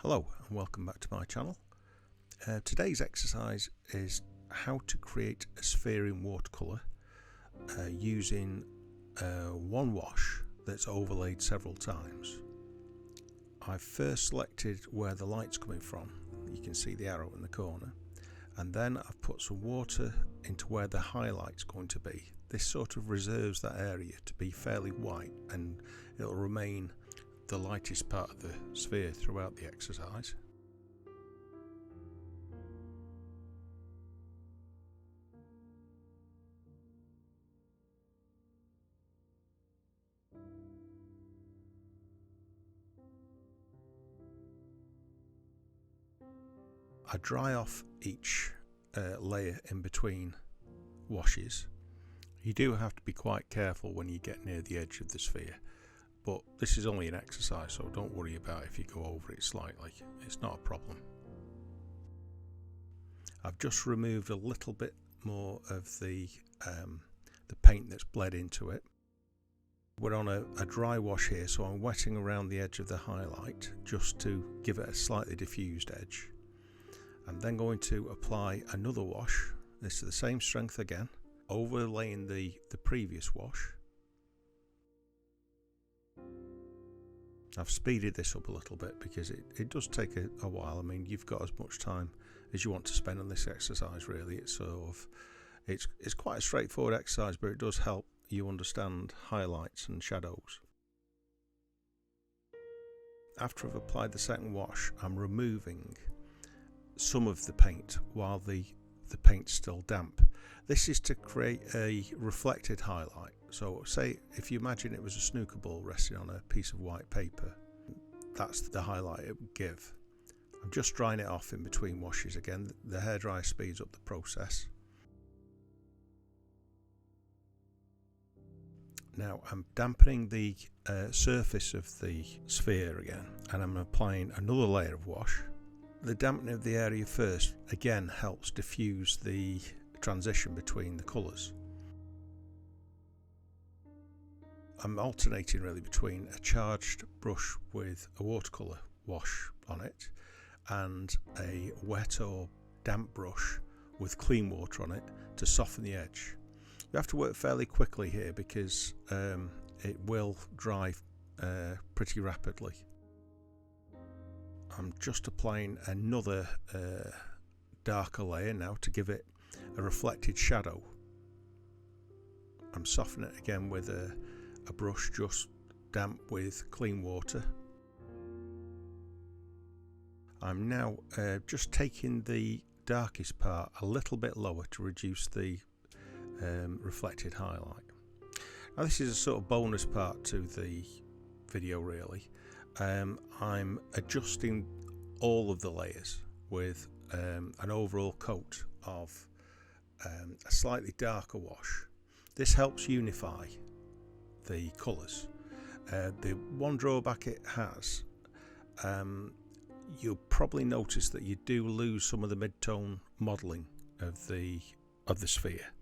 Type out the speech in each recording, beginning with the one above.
Hello and welcome back to my channel. Today's exercise is how to create a sphere in watercolour using one wash that's overlaid several times. I've first selected where the light's coming from. You can see the arrow in the corner, and then I've put some water into where the highlight's going to be. This sort of reserves that area to be fairly white, and it'll remain the lightest part of the sphere throughout the exercise. I dry off each layer in between washes. You do have to be quite careful when you get near the edge of the sphere, but this is only an exercise, so don't worry about if you go over it slightly. It's not a problem. I've just removed a little bit more of the paint that's bled into it. We're on a dry wash here, so I'm wetting around the edge of the highlight just to give it a slightly diffused edge. I'm then going to apply another wash. This is the same strength again, overlaying the previous wash. I've speeded this up a little bit because it does take a while. I mean, you've got as much time as you want to spend on this exercise, really. It's quite a straightforward exercise, but it does help you understand highlights and shadows. After I've applied the second wash, I'm removing some of the paint while the paint's still damp. This is to create a reflected highlight. So say if you imagine it was a snooker ball resting on a piece of white paper, that's the highlight it would give. I'm just drying it off in between washes again. The hairdryer speeds up the process. Now I'm dampening the surface of the sphere again, and I'm applying another layer of wash. The dampening of the area first again helps diffuse the transition between the colours. I'm alternating really between a charged brush with a watercolour wash on it and a wet or damp brush with clean water on it to soften the edge. You have to work fairly quickly here because it will dry pretty rapidly. I'm just applying another darker layer now to give it a reflected shadow. I'm softening it again with a brush just damp with clean water. I'm now just taking the darkest part a little bit lower to reduce the reflected highlight. Now this is a sort of bonus part to the video really. I'm adjusting all of the layers with an overall coat of a slightly darker wash. This helps unify the colours. The one drawback it has, you'll probably notice that you do lose some of the mid-tone modelling of the sphere.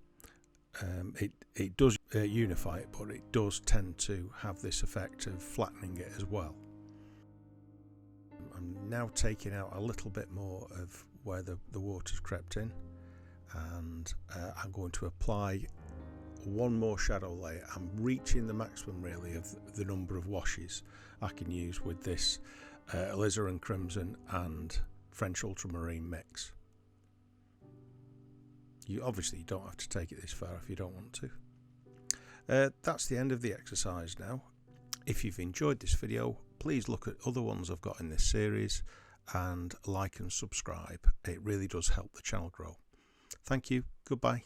It does unify it, but it does tend to have this effect of flattening it as well. I'm now taking out a little bit more of where the water's crept in, and I'm going to apply one more shadow layer. I'm reaching the maximum really of the number of washes I can use with this alizarin crimson and French ultramarine mix. You obviously don't have to take it this far if you don't want to. That's the end of the exercise now. If you've enjoyed this video, please look at other ones I've got in this series and like and subscribe. It really does help the channel grow. Thank you. Goodbye.